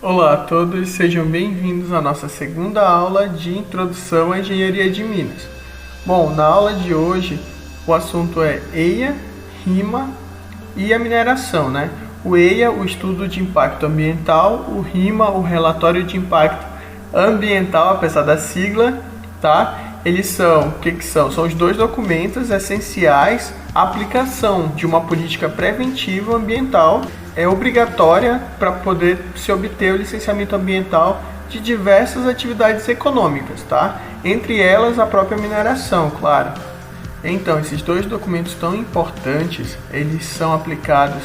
Olá a todos, sejam bem-vindos à nossa segunda aula de Introdução à Engenharia de Minas. Bom, na aula de hoje o assunto é EIA, RIMA e a mineração, né? O EIA, o estudo de impacto ambiental, o RIMA, o relatório de impacto ambiental, apesar da sigla, tá? Eles são, o que são? São os dois documentos essenciais à aplicação de uma política preventiva ambiental é obrigatória para poder se obter o licenciamento ambiental de diversas atividades econômicas, tá? Entre elas a própria mineração, claro. Então, esses dois documentos tão importantes, eles são aplicados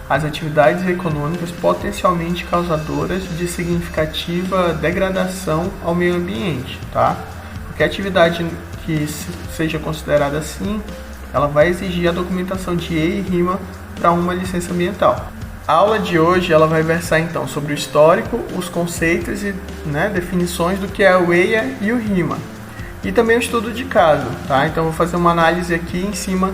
às atividades econômicas potencialmente causadoras de significativa degradação ao meio ambiente, tá? Qualquer atividade que seja considerada assim, ela vai exigir a documentação de EIA e RIMA para uma licença ambiental. A aula de hoje ela vai versar então sobre o histórico, os conceitos e definições do que é o EIA e o RIMA. E também o estudo de caso, tá? Então vou fazer uma análise aqui em cima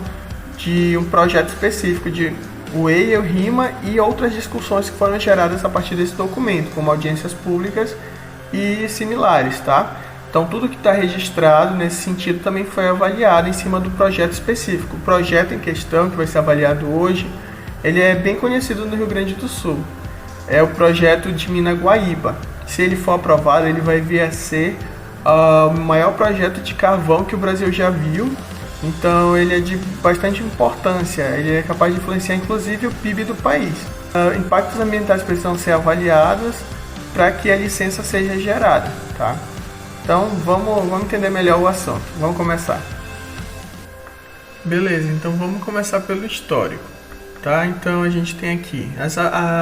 de um projeto específico de o EIA, o RIMA e outras discussões que foram geradas a partir desse documento, como audiências públicas e similares, tá? Então tudo que está registrado nesse sentido também foi avaliado em cima do projeto específico. O projeto em questão que vai ser avaliado hoje, ele é bem conhecido no Rio Grande do Sul. É o projeto de Mina Guaíba. Se ele for aprovado, ele vai vir a ser o maior projeto de carvão que o Brasil já viu. Então ele é de bastante importância. Ele é capaz de influenciar inclusive o PIB do país. Impactos ambientais precisam ser avaliados para que a licença seja gerada, tá? Então vamos entender melhor o assunto. Vamos começar. Beleza, então vamos começar pelo histórico. Tá, então a gente tem aqui,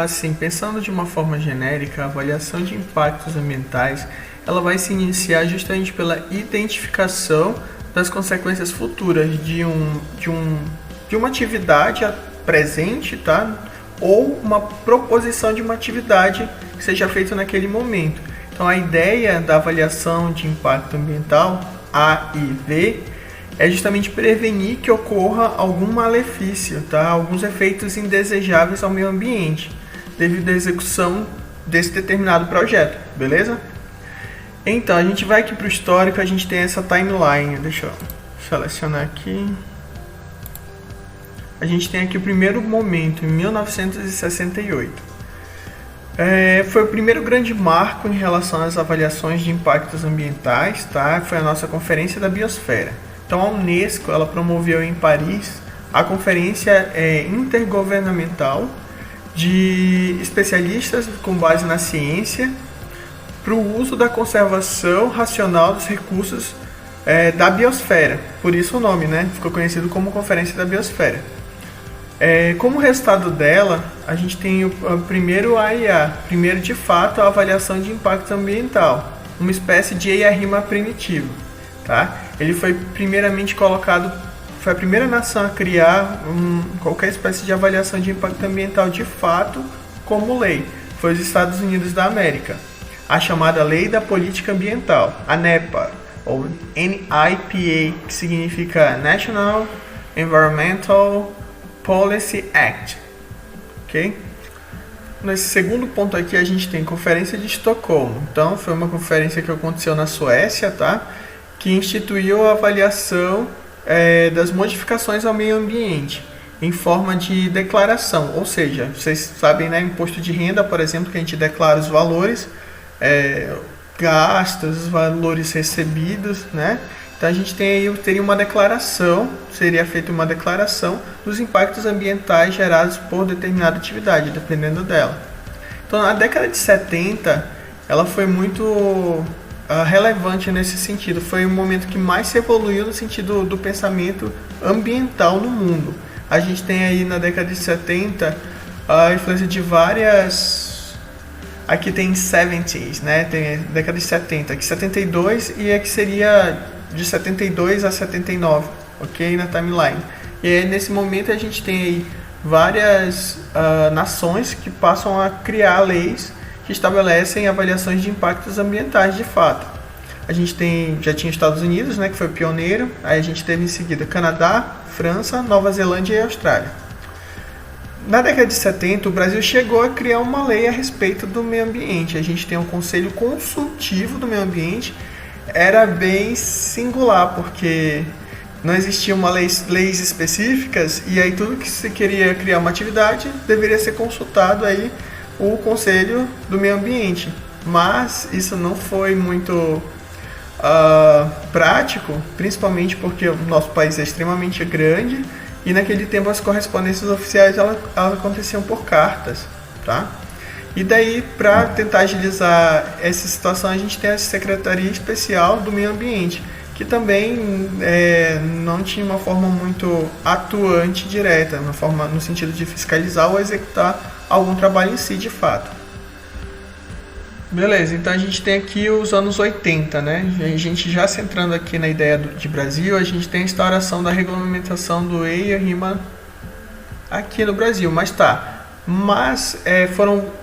assim, pensando de uma forma genérica, a avaliação de impactos ambientais, ela vai se iniciar justamente pela identificação das consequências futuras de uma atividade presente, tá? Ou uma proposição de uma atividade que seja feita naquele momento. Então a ideia da avaliação de impacto ambiental, A e V, é justamente prevenir que ocorra algum malefício, tá? Alguns efeitos indesejáveis ao meio ambiente, devido à execução desse determinado projeto, beleza? Então, a gente vai aqui para o histórico, a gente tem essa timeline, deixa eu selecionar aqui. A gente tem aqui o primeiro momento, em 1968. Foi o primeiro grande marco em relação às avaliações de impactos ambientais, tá? Foi a nossa Conferência da Biosfera. Então a Unesco ela promoveu em Paris a Conferência Intergovernamental de especialistas com base na ciência para o uso da conservação racional dos recursos da biosfera. Por isso o nome, né? Ficou conhecido como Conferência da Biosfera. Como resultado dela, a gente tem o primeiro AIA, primeiro de fato a avaliação de impacto ambiental, uma espécie de EIA-RIMA primitivo. Tá? Ele foi primeiramente colocado, foi a primeira nação a criar qualquer espécie de avaliação de impacto ambiental de fato como lei. Foi os Estados Unidos da América, a chamada Lei da Política Ambiental, a NEPA, ou NIPA, que significa National Environmental Policy Act. Ok? Nesse segundo ponto aqui a gente tem a Conferência de Estocolmo. Então foi uma conferência que aconteceu na Suécia, tá? Que instituiu a avaliação das modificações ao meio ambiente em forma de declaração, ou seja, vocês sabem, né, imposto de renda, por exemplo, que a gente declara os valores gastos, os valores recebidos, né? Então a gente teria uma declaração, seria feita uma declaração dos impactos ambientais gerados por determinada atividade, dependendo dela. Então na década de 70, ela foi muito relevante nesse sentido. Foi o momento que mais se evoluiu no sentido do pensamento ambiental no mundo. A gente tem aí na década de 70 a influência de várias... Aqui tem 70s, né? Tem a década de 70, aqui 72 e aqui seria de 72 a 79, ok? Na timeline. E aí, nesse momento a gente tem aí várias nações que passam a criar leis que estabelecem avaliações de impactos ambientais de fato. A gente já tinha Estados Unidos, né, que foi o pioneiro, aí a gente teve em seguida Canadá, França, Nova Zelândia e Austrália. Na década de 70, o Brasil chegou a criar uma lei a respeito do meio ambiente. A gente tem um Conselho Consultivo do Meio Ambiente. Era bem singular, porque não existiam leis específicas, e aí tudo que se queria criar uma atividade deveria ser consultado aí o Conselho do Meio Ambiente. Mas isso não foi muito prático, principalmente porque o nosso país é extremamente grande e naquele tempo as correspondências oficiais elas aconteciam por cartas, tá? E daí, para tentar agilizar essa situação, a gente tem a Secretaria Especial do Meio Ambiente, que também não tinha uma forma muito atuante direta, uma forma no sentido de fiscalizar ou executar algum trabalho em si de fato. Beleza, então a gente tem aqui os anos 80, né? A gente já centrando aqui na ideia de Brasil, a gente tem a instauração da regulamentação do EIA e RIMA aqui no Brasil, mas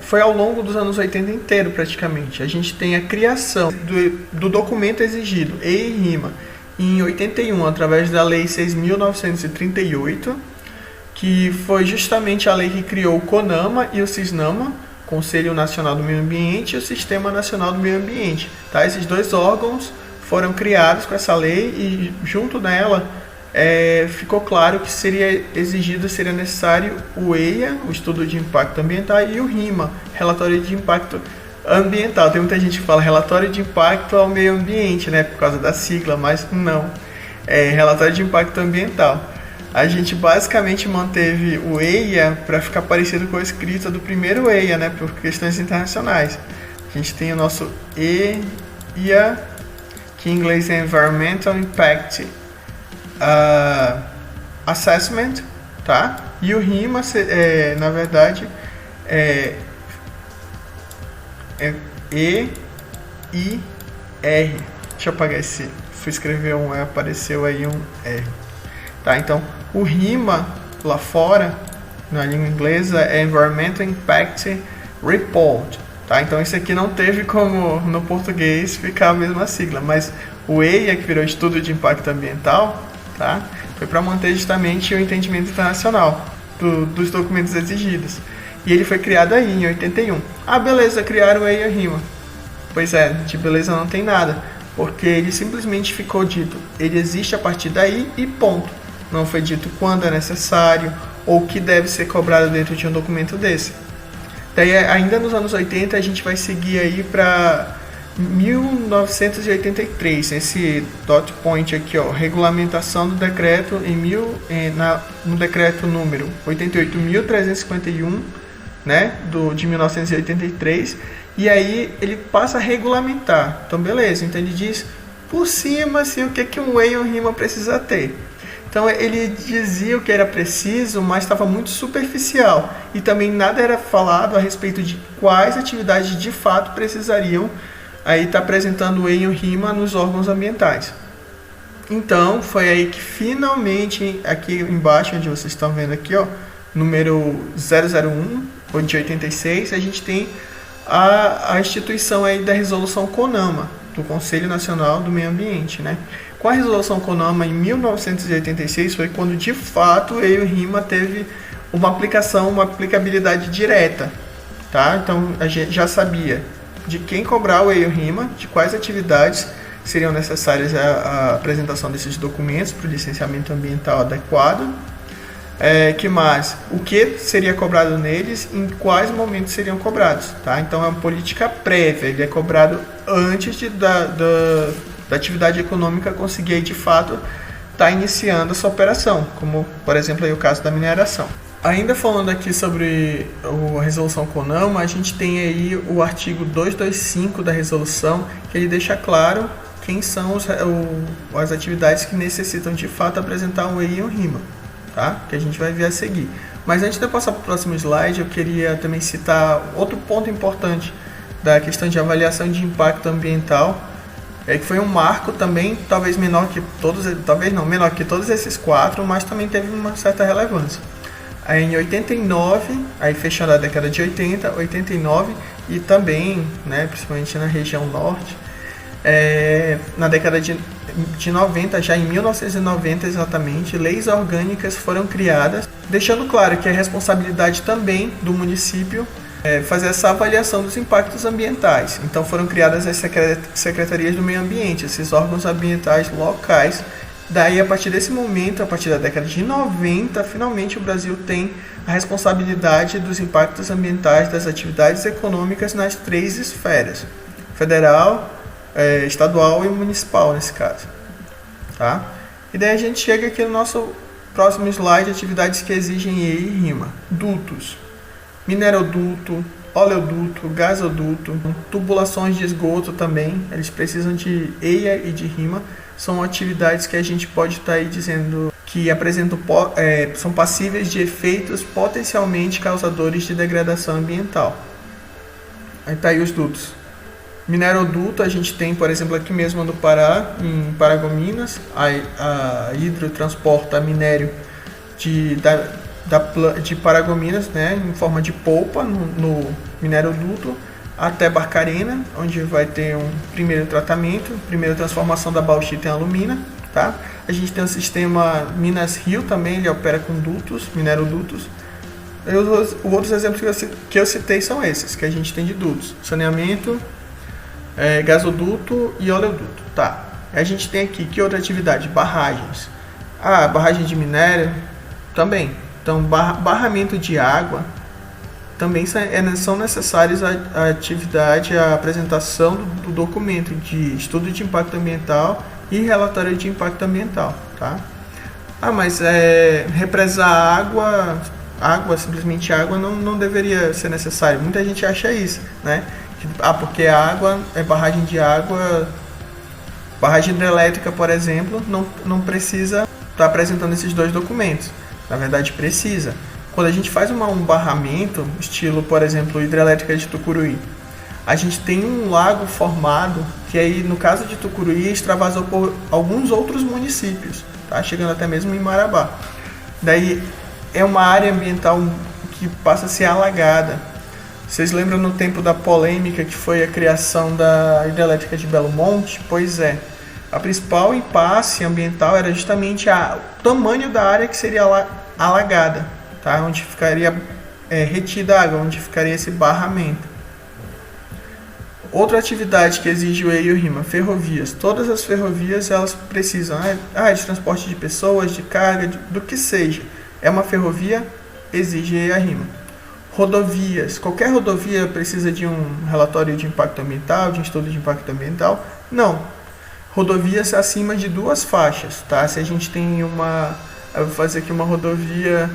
foi ao longo dos anos 80 inteiro praticamente. A gente tem a criação do documento exigido, EIA e RIMA, em 81, através da Lei 6.938, que foi justamente a lei que criou o CONAMA e o CISNAMA, Conselho Nacional do Meio Ambiente, e o Sistema Nacional do Meio Ambiente. Tá? Esses dois órgãos foram criados com essa lei e junto nela ficou claro que seria necessário o EIA, o Estudo de Impacto Ambiental, e o RIMA, Relatório de Impacto Ambiental. Tem muita gente que fala Relatório de Impacto ao Meio Ambiente, né, por causa da sigla, mas não, é Relatório de Impacto Ambiental. A gente basicamente manteve o EIA para ficar parecido com a escrita do primeiro EIA, né, por questões internacionais. A gente tem o nosso EIA, que em inglês é Environmental Impact Assessment, tá? E o RIMA, na verdade, E-I-R. Deixa eu apagar esse. Fui escrever um E, apareceu aí um R. Tá, então, o RIMA lá fora, na língua inglesa, é Environmental Impact Report. Tá? Então, isso aqui não teve como no português ficar a mesma sigla, mas o EIA, que virou Estudo de Impacto Ambiental, tá? Foi para manter justamente o entendimento internacional dos documentos exigidos. E ele foi criado aí em 81. Ah, beleza, criaram o EIA e RIMA. Pois é, de beleza não tem nada, porque ele simplesmente ficou dito, ele existe a partir daí e ponto. Não foi dito quando é necessário ou o que deve ser cobrado dentro de um documento desse. Daí, ainda nos anos 80, a gente vai seguir aí para 1983, esse dot point aqui, ó, regulamentação do decreto no decreto número 88.351, né, de 1983, e aí ele passa a regulamentar. Então, beleza, então ele diz por cima assim, o que um EIA ou RIMA precisa ter. Então ele dizia o que era preciso, mas estava muito superficial. E também nada era falado a respeito de quais atividades de fato precisariam aí estar apresentando o EIA e o RIMA nos órgãos ambientais. Então foi aí que finalmente, aqui embaixo, onde vocês estão vendo aqui, ó, número 001, ou de 86, a gente tem a instituição aí da resolução CONAMA, do Conselho Nacional do Meio Ambiente, né? Com a resolução CONAMA em 1986 foi quando de fato o EIA e o RIMA teve uma aplicabilidade direta, tá? Então a gente já sabia de quem cobrar o EIA e o RIMA, de quais atividades seriam necessárias a apresentação desses documentos para o licenciamento ambiental adequado, que mais? O que seria cobrado neles, em quais momentos seriam cobrados, tá? Então é uma política prévia, ele é cobrado antes da atividade econômica conseguir aí, de fato estar iniciando essa operação, como por exemplo aí o caso da mineração. Ainda falando aqui sobre a resolução CONAMA, a gente tem aí o artigo 225 da resolução, que ele deixa claro quem são as atividades que necessitam de fato apresentar um EIA e um RIMA, tá? Que a gente vai ver a seguir. Mas antes de eu passar para o próximo slide, eu queria também citar outro ponto importante da questão de avaliação de impacto ambiental, que foi um marco também, talvez menor que todos esses quatro, mas também teve uma certa relevância. Aí em 89, aí fechando a década de 80, 89 e também, né, principalmente na região norte, na década de 90, já em 1990 exatamente, leis orgânicas foram criadas deixando claro que é responsabilidade também do município fazer essa avaliação dos impactos ambientais. Então foram criadas as secretarias do meio ambiente, esses órgãos ambientais locais. Daí, a partir desse momento, a partir da década de 90, finalmente o Brasil tem a responsabilidade dos impactos ambientais das atividades econômicas nas 3 esferas: federal, estadual e municipal, nesse caso. Tá? E daí a gente chega aqui no nosso próximo slide, atividades que exigem EIA e RIMA. Dutos, mineroduto, oleoduto, gasoduto, tubulações de esgoto também, eles precisam de EIA e de RIMA. São atividades que a gente pode estar aí dizendo que apresentam, são passíveis de efeitos potencialmente causadores de degradação ambiental. Aí tá aí os dutos. Mineroduto, a gente tem, por exemplo, aqui mesmo no Pará, em Paragominas, a Hidro transporta minério de Paragominas, né, em forma de polpa no mineroduto, até Barcarena, onde vai ter um primeiro tratamento, primeira transformação da bauxita em alumina. Tá? A gente tem o sistema Minas Rio também, ele opera com dutos, minerodutos. E os outros exemplos que eu citei são esses, que a gente tem de dutos: saneamento, gasoduto e oleoduto. Tá? A gente tem aqui, que outra atividade? Barragens. Barragem de minério também. Então, barramento de água também são necessários a atividade, a apresentação do documento de estudo de impacto ambiental e relatório de impacto ambiental. Tá? Mas represar simplesmente água não deveria ser necessário. Muita gente acha isso, né? Porque a água, barragem de água, barragem hidrelétrica, por exemplo, não precisa estar apresentando esses 2 documentos. Na verdade, precisa. Quando a gente faz um barramento, estilo, por exemplo, hidrelétrica de Tucuruí, a gente tem um lago formado, que aí, no caso de Tucuruí, extravasou por alguns outros municípios, tá? Chegando até mesmo em Marabá. Daí, é uma área ambiental que passa a ser alagada. Vocês lembram no tempo da polêmica que foi a criação da hidrelétrica de Belo Monte? Pois é. A principal impasse ambiental era justamente o tamanho da área que seria alagada, tá? Onde ficaria retida água, onde ficaria esse barramento. Outra atividade que exige o EIA e o RIMA: ferrovias. Todas as ferrovias elas precisam de transporte de pessoas, de carga, do que seja. É uma ferrovia, exige EIA e RIMA. Rodovias. Qualquer rodovia precisa de um relatório de impacto ambiental, de um estudo de impacto ambiental? Não. Rodovias acima de 2 faixas, tá? Se a gente tem eu vou fazer aqui uma rodovia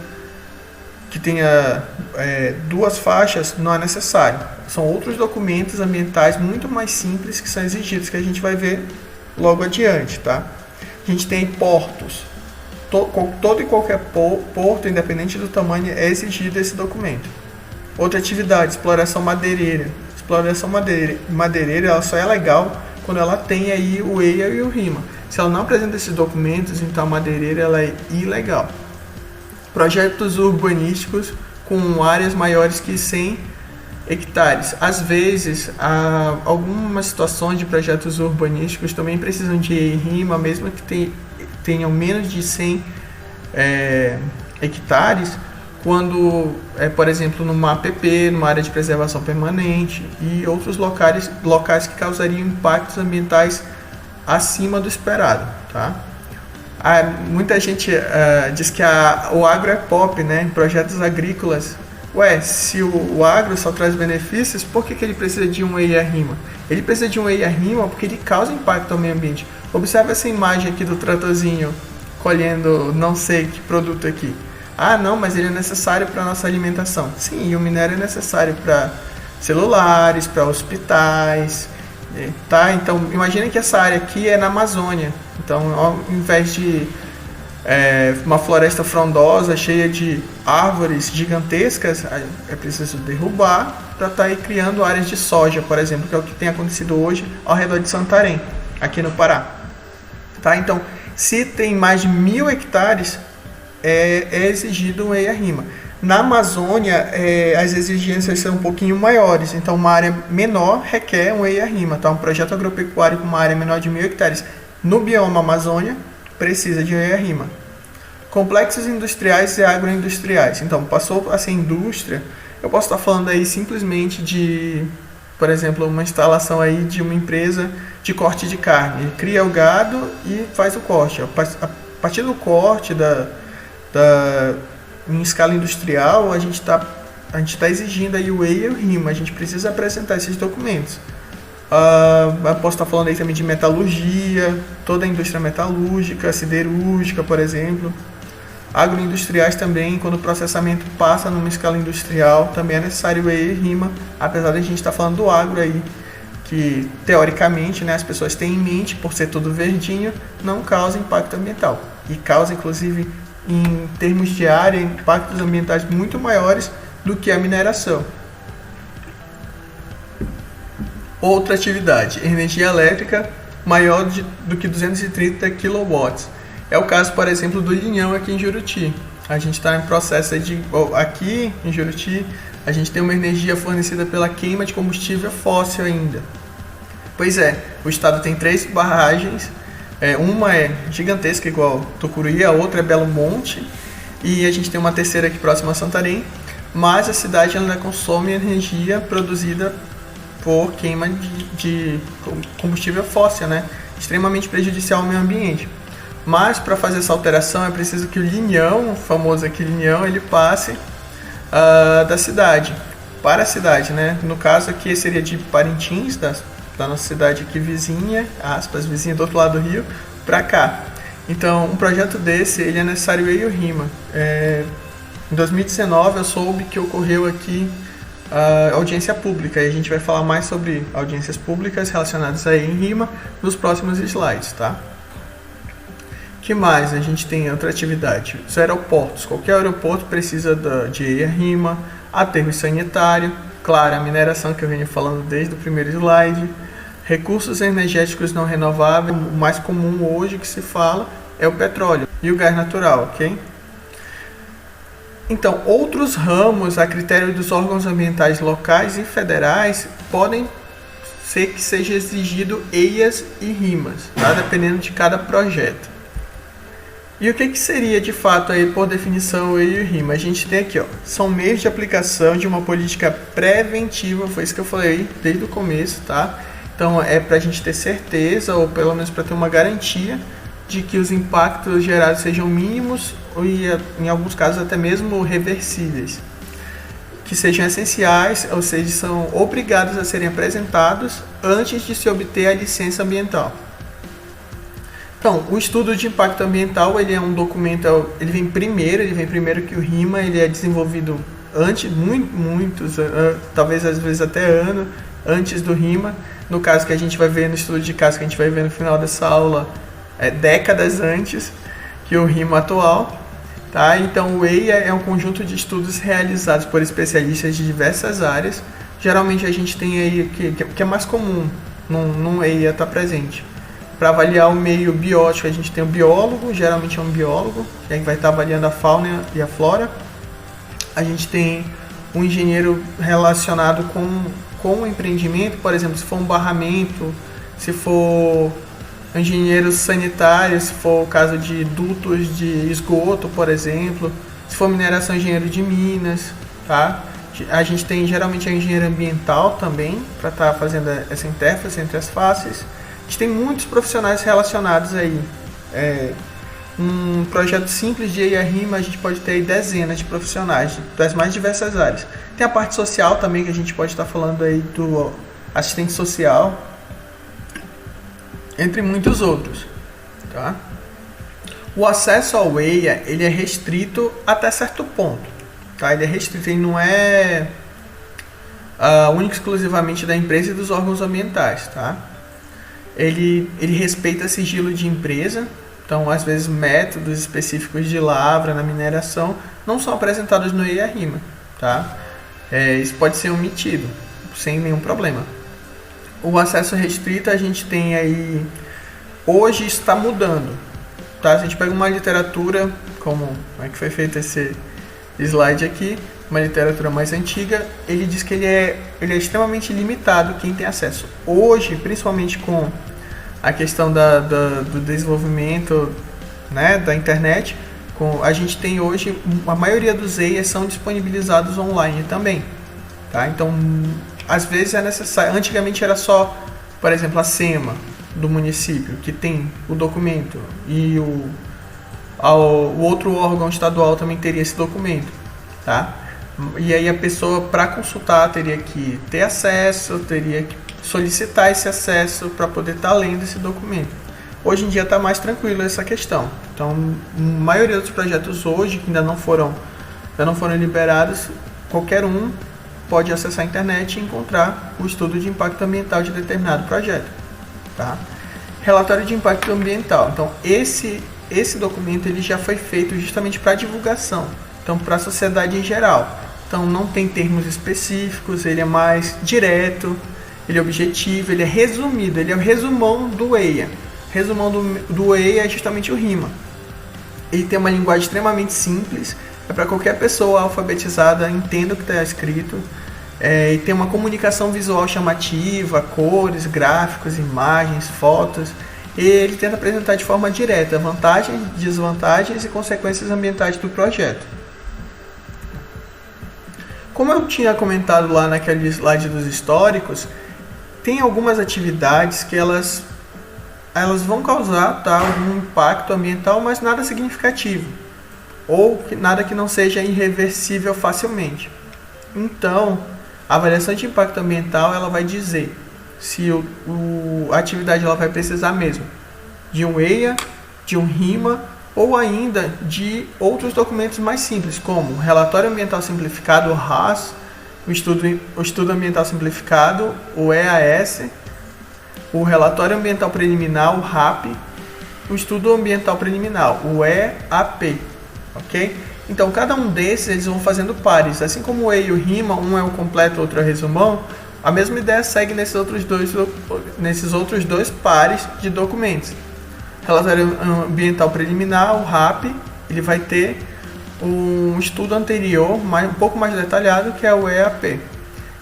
que tenha 2 faixas, não é necessário. São outros documentos ambientais muito mais simples que são exigidos, que a gente vai ver logo adiante, tá? A gente tem portos. Todo e qualquer porto, independente do tamanho, é exigido esse documento. Outra atividade: exploração madeireira. Exploração madeireira ela só é legal quando ela tem aí o EIA e o RIMA. Se ela não apresenta esses documentos, então a madeireira ela é ilegal. Projetos urbanísticos com áreas maiores que 100 hectares. Às vezes, algumas situações de projetos urbanísticos também precisam de EIA e RIMA, mesmo que tenham menos de 100 hectares, quando, por exemplo, numa APP, numa área de preservação permanente e outros locais que causariam impactos ambientais acima do esperado. Tá? Muita gente diz que o agro é pop, né? Em projetos agrícolas. Se o agro só traz benefícios, por que ele precisa de um EIA RIMA? Ele precisa de um EIA RIMA porque ele causa impacto ao meio ambiente. Observe essa imagem aqui do tratorzinho colhendo não sei que produto aqui. Não, mas ele é necessário para a nossa alimentação. Sim, e o minério é necessário para celulares, para hospitais, tá? Então, imagine que essa área aqui é na Amazônia. Então, ao invés de uma floresta frondosa, cheia de árvores gigantescas, é preciso derrubar para estar aí criando áreas de soja, por exemplo, que é o que tem acontecido hoje ao redor de Santarém, aqui no Pará. Tá? Então, se tem mais de 1.000 hectares, é exigido um EIA RIMA. Na Amazônia, as exigências são um pouquinho maiores, então uma área menor requer um EIA RIMA. Tá? Um projeto agropecuário com uma área menor de 1.000 hectares no bioma Amazônia precisa de um EIA RIMA. Complexos industriais e agroindustriais. Então, passou a ser indústria, eu posso estar falando aí simplesmente de, por exemplo, uma instalação aí de uma empresa de corte de carne. Ele cria o gado e faz o corte. A partir do corte em escala industrial, a gente está exigindo aí o EIA e o RIMA. A gente precisa apresentar esses documentos. Eu posso estar falando aí também de metalurgia, toda a indústria metalúrgica, siderúrgica, por exemplo. Agroindustriais também, quando o processamento passa numa escala industrial, também é necessário o EIA e RIMA, apesar de a gente estar falando do agro aí, que teoricamente, né, as pessoas têm em mente, por ser tudo verdinho, não causa impacto ambiental. E causa, inclusive, em termos de área, impactos ambientais muito maiores do que a mineração. Outra atividade, energia elétrica maior do que 230 kW. É o caso, por exemplo, do Linhão aqui em Juruti. A gente está em processo de... Aqui em Juruti, a gente tem uma energia fornecida pela queima de combustível fóssil ainda. Pois é, o estado tem 3 barragens. Uma é gigantesca, igual Tucuruí, a outra é Belo Monte. E a gente tem uma terceira aqui próxima a Santarém. Mas a cidade ainda consome energia produzida por queima de combustível fóssil, né? Extremamente prejudicial ao meio ambiente. Mas para fazer essa alteração é preciso que o Linhão, o famoso aqui Linhão, ele passe da cidade para a cidade, né? No caso aqui seria de Parintins, da nossa cidade aqui vizinha, aspas, vizinha do outro lado do rio, para cá. Então, um projeto desse, ele é necessário EIA e o RIMA. Em 2019 eu soube que ocorreu aqui audiência pública, e a gente vai falar mais sobre audiências públicas relacionadas a EIA e RIMA nos próximos slides, tá? Que mais? A gente tem outra atividade, os aeroportos. Qualquer aeroporto precisa de EIA, RIMA, aterro sanitário, claro, a mineração que eu venho falando desde o primeiro slide, recursos energéticos não renováveis. O mais comum hoje que se fala é o petróleo e o gás natural, ok? Então, outros ramos, a critério dos órgãos ambientais locais e federais, podem ser que seja exigido EIAs e RIMAs, tá? Dependendo de cada projeto. E o que seria de fato aí, por definição, o EIA e o RIMA? A gente tem aqui, são meios de aplicação de uma política preventiva, foi isso que eu falei desde o começo, tá? Então é para a gente ter certeza, ou pelo menos para ter uma garantia, de que os impactos gerados sejam mínimos e, em alguns casos, até mesmo reversíveis. Que sejam essenciais, ou seja, são obrigados a serem apresentados antes de se obter a licença ambiental. Então, o estudo de impacto ambiental, ele é um documento, ele vem primeiro que o RIMA, ele é desenvolvido antes, talvez às vezes até ano antes do RIMA. No caso que a gente vai ver no estudo de caso que a gente vai ver no final dessa aula, décadas antes que o RIMA atual, tá? Então o EIA é um conjunto de estudos realizados por especialistas de diversas áreas. Geralmente a gente tem aí, que é mais comum num EIA estar presente. Para avaliar o meio biótico, a gente tem o biólogo, geralmente é um biólogo, que vai estar avaliando a fauna e a flora. A gente tem um engenheiro relacionado com o empreendimento, por exemplo, se for um barramento, se for engenheiro sanitário, se for o caso de dutos de esgoto, por exemplo, se for mineração, engenheiro de minas, tá? A gente tem geralmente a engenheiro ambiental também, para estar fazendo essa interface entre as faces. A gente tem muitos profissionais relacionados aí. Um projeto simples de EIA-RIMA, a gente pode ter aí dezenas de profissionais das mais diversas áreas. Tem a parte social também, que a gente pode estar falando aí do assistente social, entre muitos outros, tá? O acesso ao EIA, ele é restrito até certo ponto, tá? Ele é restrito, ele não é único exclusivamente da empresa e dos órgãos ambientais, tá? Ele respeita sigilo de empresa, então às vezes métodos específicos de lavra na mineração não são apresentados no EIA-RIMA, tá? Isso pode ser omitido, sem nenhum problema. O acesso restrito a gente tem aí, hoje está mudando, tá? Se a gente pega uma literatura, como é que foi feito esse slide aqui, uma literatura mais antiga, ele diz que ele é extremamente limitado quem tem acesso. Hoje, principalmente com a questão do desenvolvimento, né, da internet, A gente tem hoje, a maioria dos EIAs são disponibilizados online também, tá? Então, às vezes é necessário. Antigamente era só, por exemplo, a SEMA do município, que tem o documento, e o outro órgão estadual também teria esse documento, tá? E aí a pessoa, para consultar, teria que ter acesso, teria que solicitar esse acesso para poder estar lendo esse documento. Hoje em dia está mais tranquilo essa questão. Então, a maioria dos projetos hoje, que ainda não foram liberados, qualquer um pode acessar a internet e encontrar o estudo de impacto ambiental de determinado projeto. Tá? Relatório de impacto ambiental. Então, esse documento ele já foi feito justamente para divulgação, então para a sociedade em geral. Então, não tem termos específicos, ele é mais direto, ele é objetivo, ele é resumido, ele é o resumão do EIA. Resumão do EIA é justamente o RIMA. Ele tem uma linguagem extremamente simples, é para qualquer pessoa alfabetizada entenda o que está escrito, e tem uma comunicação visual chamativa, cores, gráficos, imagens, fotos, e ele tenta apresentar de forma direta vantagens, desvantagens e consequências ambientais do projeto. Como eu tinha comentado lá naquele slide dos históricos, tem algumas atividades que elas vão causar, tá, algum impacto ambiental, mas nada significativo, ou nada que não seja irreversível facilmente. Então, a avaliação de impacto ambiental ela vai dizer se a atividade ela vai precisar mesmo de um EIA, de um RIMA, ou ainda de outros documentos mais simples, como o Relatório Ambiental Simplificado, o RAS, o Estudo Ambiental Simplificado, o EAS, o Relatório Ambiental Preliminar, o RAP, o Estudo Ambiental Preliminar, o EAP, ok? Então, cada um desses eles vão fazendo pares, assim como o EIA e o RIMA, um é o completo, outro é o resumão, a mesma ideia segue nesses outros dois pares de documentos. Relatório Ambiental Preliminar, o RAP, ele vai ter um estudo anterior, um pouco mais detalhado, que é o EAP.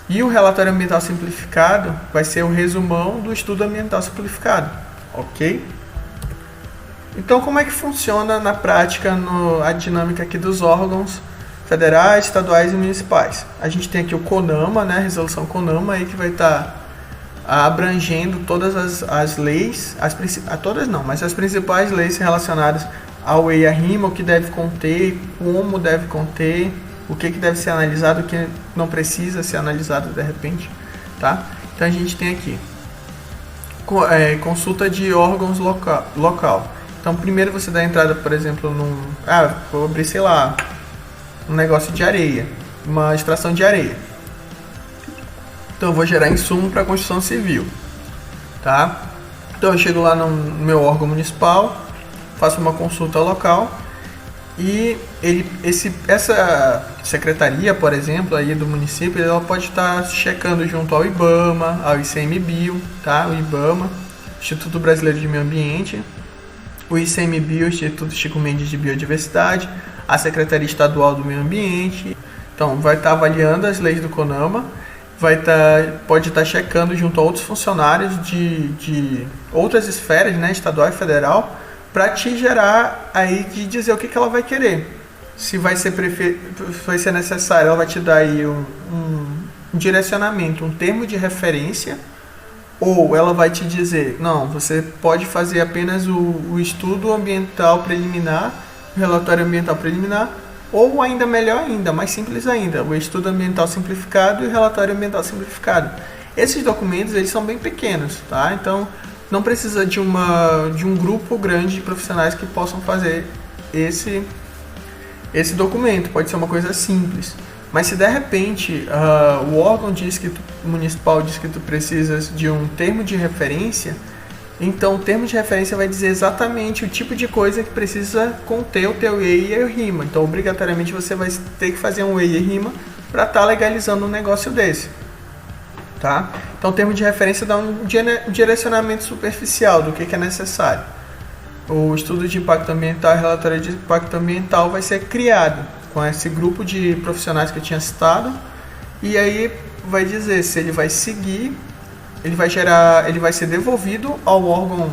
E o Relatório Ambiental Simplificado vai ser o resumão do Estudo Ambiental Simplificado, ok? Então, como é que funciona na prática a dinâmica aqui dos órgãos federais, estaduais e municipais? A gente tem aqui o CONAMA, né, a resolução CONAMA, aí que vai estar abrangendo todas as leis, todas não, mas as principais leis relacionadas ao EIA-RIMA, o que deve conter, como deve conter, o que deve ser analisado, o que não precisa ser analisado de repente, tá? Então a gente tem aqui consulta de órgãos local. Então primeiro você dá entrada, por exemplo, vou abrir, sei lá, um negócio de areia, uma extração de areia. Então eu vou gerar insumo para construção civil, tá? Então eu chego lá no meu órgão municipal, faço uma consulta local e essa secretaria, por exemplo, aí do município, ela pode estar checando junto ao IBAMA, ao ICMBio, tá? O IBAMA, Instituto Brasileiro de Meio Ambiente, o ICMBio, Instituto Chico Mendes de Biodiversidade, a Secretaria Estadual do Meio Ambiente. Então vai estar avaliando as leis do CONAMA, pode estar checando junto a outros funcionários de outras esferas, né, estadual e federal, para te gerar aí de dizer o que ela vai querer. Se vai ser necessário, ela vai te dar aí um direcionamento, um termo de referência, ou ela vai te dizer, não, você pode fazer apenas o estudo ambiental preliminar, o relatório ambiental preliminar, ou ainda melhor ainda, mais simples ainda, o estudo ambiental simplificado e o relatório ambiental simplificado. Esses documentos eles são bem pequenos, tá? Então não precisa de um grupo grande de profissionais que possam fazer esse documento, pode ser uma coisa simples. Mas se de repente o órgão municipal diz que tu precisas de um termo de referência, então o termo de referência vai dizer exatamente o tipo de coisa que precisa conter o teu EIA e o RIMA. Então obrigatoriamente você vai ter que fazer um EIA e RIMA para estar legalizando um negócio desse. Tá? Então o termo de referência dá um direcionamento superficial do que é necessário. O estudo de impacto ambiental e relatório de impacto ambiental vai ser criado com esse grupo de profissionais que eu tinha citado, e aí vai dizer se ele vai seguir, ele vai ser devolvido ao órgão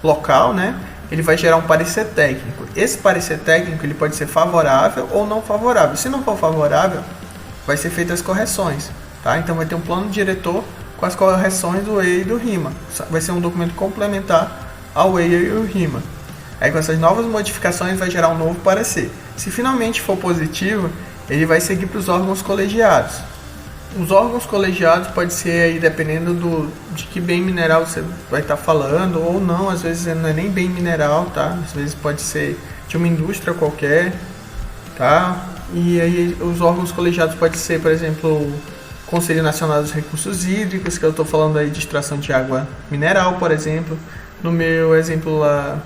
local, né? ele vai gerar um parecer técnico. Esse parecer técnico ele pode ser favorável ou não favorável. Se não for favorável, vai ser feitas as correções, tá? Então vai ter um plano diretor com as correções do EIA e do RIMA. Vai ser um documento complementar ao EIA e ao RIMA. Aí com essas novas modificações vai gerar um novo parecer. Se finalmente for positivo, ele vai seguir para os órgãos colegiados. Os órgãos colegiados pode ser aí dependendo de que bem mineral você vai estar falando ou não, às vezes não é nem bem mineral, tá? Às vezes pode ser de uma indústria qualquer, tá? E aí os órgãos colegiados pode ser, por exemplo, o Conselho Nacional dos Recursos Hídricos, que eu estou falando aí de extração de água mineral, por exemplo. No meu exemplo lá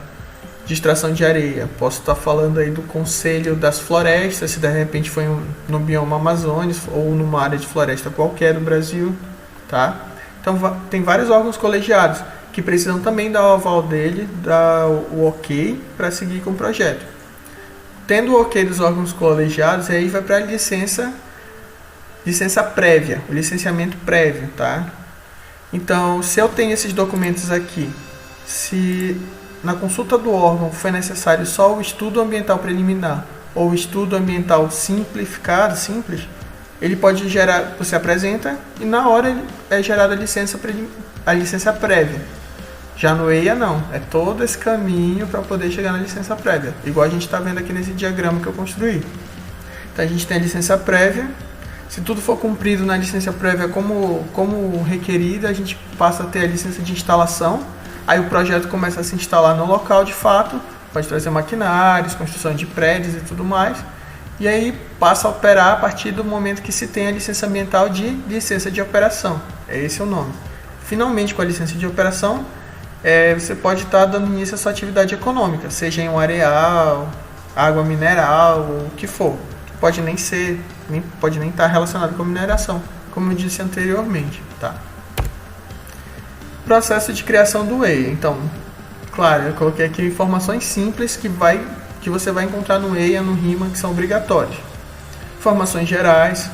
de extração de areia, posso estar falando aí do Conselho das Florestas, se de repente foi no bioma Amazonas ou numa área de floresta qualquer do Brasil, tá? Então tem vários órgãos colegiados que precisam também dar o aval dele, dar o ok para seguir com o projeto. Tendo o ok dos órgãos colegiados, aí vai para a licença prévia, o licenciamento prévio, tá? Então, se eu tenho esses documentos aqui, se na consulta do órgão foi necessário só o estudo ambiental preliminar ou o estudo ambiental simplificado, simples, ele pode gerar, você apresenta e na hora é gerada a licença prévia. Já no EIA não, é todo esse caminho para poder chegar na licença prévia, igual a gente está vendo aqui nesse diagrama que eu construí. Então a gente tem a licença prévia, se tudo for cumprido na licença prévia como requerido, a gente passa a ter a licença de instalação. Aí o projeto começa a se instalar no local de fato, pode trazer maquinários, construção de prédios e tudo mais. E aí passa a operar a partir do momento que se tem a licença ambiental de licença de operação. Esse é o nome. Finalmente, com a licença de operação, você pode estar dando início à sua atividade econômica, seja em um areal, água mineral, o que for. Pode nem estar relacionado com mineração, como eu disse anteriormente, tá? Processo de criação do EIA. Então, claro, eu coloquei aqui informações simples que você vai encontrar no EIA, no RIMA, que são obrigatórias. Informações gerais,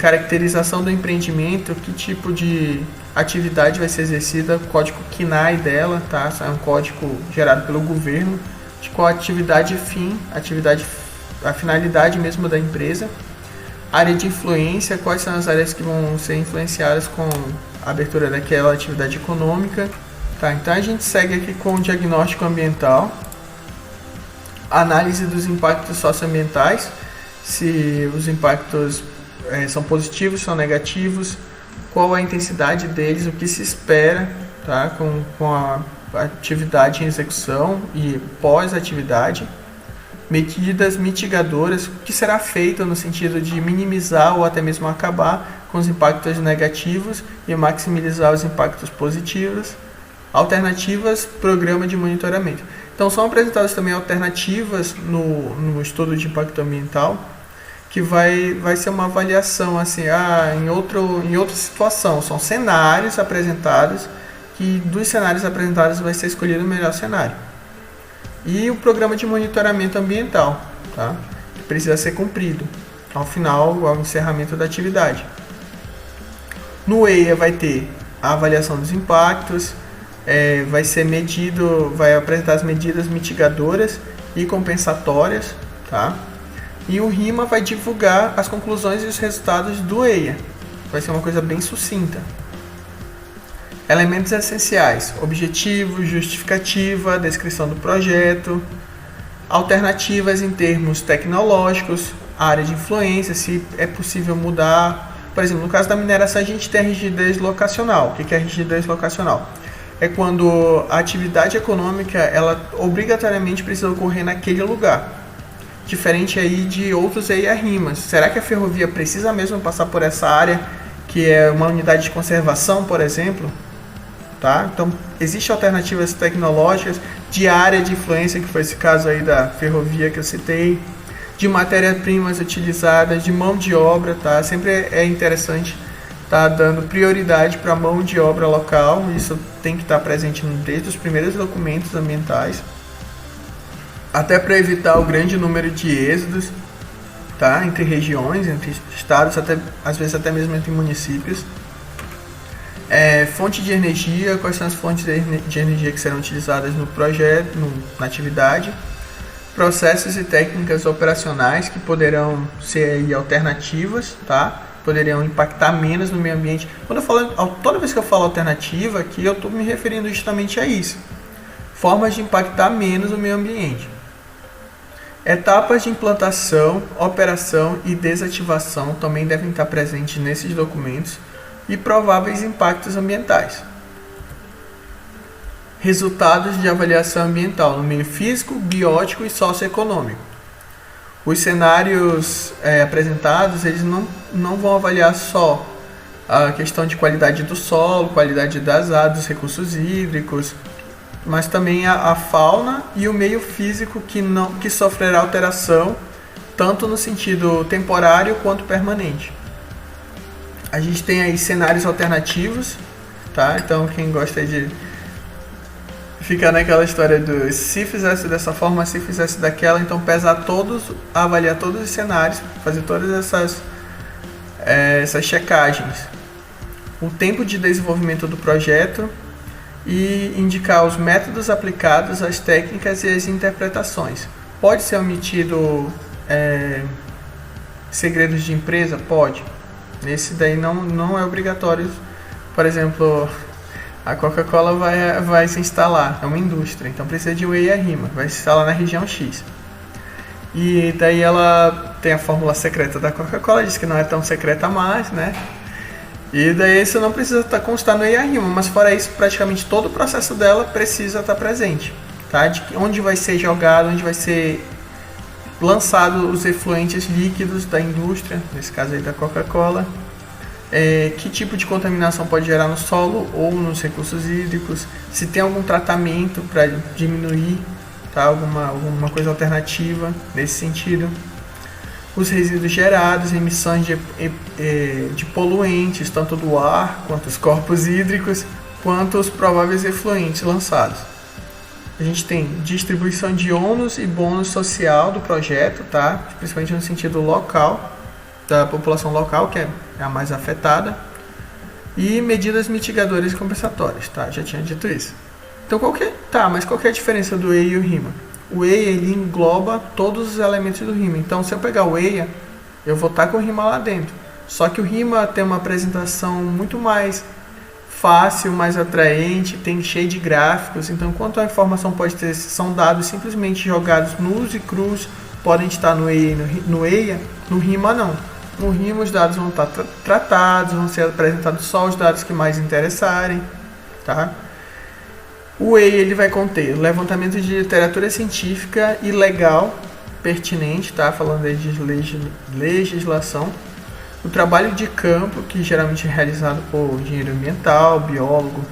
caracterização do empreendimento, que tipo de atividade vai ser exercida, o código CNAE dela, tá? É um código gerado pelo governo, de qual atividade fim, a finalidade mesmo da empresa. Área de influência, quais são as áreas que vão ser influenciadas com a abertura daquela atividade econômica. Tá, então a gente segue aqui com o diagnóstico ambiental, análise dos impactos socioambientais, se os impactos são positivos, são negativos, qual a intensidade deles, o que se espera, tá, com a atividade em execução e pós-atividade. Medidas mitigadoras, o que será feito no sentido de minimizar ou até mesmo acabar com os impactos negativos e maximizar os impactos positivos. Alternativas, programa de monitoramento. Então são apresentadas também alternativas no estudo de impacto ambiental, que vai ser uma avaliação assim, em outra situação. São cenários apresentados, que dos cenários apresentados vai ser escolhido o melhor cenário. E o programa de monitoramento ambiental, tá? Que precisa ser cumprido ao encerramento da atividade. No EIA vai ter a avaliação dos impactos, vai apresentar as medidas mitigadoras e compensatórias, tá? E o RIMA vai divulgar as conclusões e os resultados do EIA. Vai ser uma coisa bem sucinta. Elementos essenciais: objetivo, justificativa, descrição do projeto, alternativas em termos tecnológicos, área de influência, se é possível mudar. Por exemplo, no caso da mineração, a gente tem a rigidez locacional. O que é a rigidez locacional? É quando a atividade econômica, ela obrigatoriamente precisa ocorrer naquele lugar. Diferente aí de outros EIA-RIMAs. Será que a ferrovia precisa mesmo passar por essa área, que é uma unidade de conservação, por exemplo? Tá? Então, existem alternativas tecnológicas de área de influência, que foi esse caso aí da ferrovia que eu citei, de matérias-primas utilizadas, de mão de obra, tá? Sempre é interessante estar dando prioridade para a mão de obra local, isso tem que estar presente desde os primeiros documentos ambientais, até para evitar o grande número de êxodos, tá? Entre regiões, entre estados, às vezes até mesmo entre municípios. Fonte de energia, quais são as fontes de energia que serão utilizadas no projeto, na atividade. Processos e técnicas operacionais que poderão ser aí alternativas, tá? Poderiam impactar menos no meio ambiente. Toda vez que eu falo alternativa aqui, eu estou me referindo justamente a isso. Formas de impactar menos o meio ambiente. Etapas de implantação, operação e desativação também devem estar presentes nesses documentos e prováveis impactos ambientais. Resultados de avaliação ambiental no meio físico, biótico e socioeconômico. Os cenários apresentados, eles não vão avaliar só a questão de qualidade do solo, qualidade das águas, dos recursos hídricos, mas também a fauna e o meio físico que sofrerá alteração, tanto no sentido temporário quanto permanente. A gente tem aí cenários alternativos, tá? Então quem gosta de ficar naquela história do se fizesse dessa forma, se fizesse daquela, então avaliar todos os cenários, fazer todas essas checagens. O tempo de desenvolvimento do projeto e indicar os métodos aplicados, as técnicas e as interpretações. Pode ser omitido segredos de empresa? Pode. Esse daí não é obrigatório. Por exemplo, a Coca-Cola vai se instalar, é uma indústria, então precisa de whey e rima, vai se instalar na região X. E daí ela tem a fórmula secreta da Coca-Cola, diz que não é tão secreta mais, né? E daí isso não precisa constar no whey e rima, mas fora isso, praticamente todo o processo dela precisa estar presente, tá? De onde vai ser jogado, onde vai ser lançado os efluentes líquidos da indústria, nesse caso aí da Coca-Cola. Que tipo de contaminação pode gerar no solo ou nos recursos hídricos, se tem algum tratamento para diminuir, tá? alguma coisa alternativa nesse sentido. Os resíduos gerados, emissões de poluentes, tanto do ar, quanto os corpos hídricos, quanto os prováveis efluentes lançados. A gente tem distribuição de ônus e bônus social do projeto, tá? Principalmente no sentido local, da população local, que é a mais afetada, e medidas mitigadoras e compensatórias, tá? Já tinha dito isso. Então mas qual que é a diferença do EIA e o RIMA? O EIA, ele engloba todos os elementos do RIMA. Então, se eu pegar o EIA, eu vou estar com o RIMA lá dentro. Só que o RIMA tem uma apresentação muito mais fácil, mais atraente, tem cheio de gráficos. Então, enquanto a informação pode ter, são dados simplesmente jogados nus e crus, podem estar no EIA, no RIMA não. No RIMA os dados vão estar tratados, vão ser apresentados só os dados que mais interessarem, tá? O EIA, ele vai conter levantamento de literatura científica e legal pertinente, tá? Falando aí de legislação. O trabalho de campo, que geralmente é realizado por engenheiro ambiental, biólogo.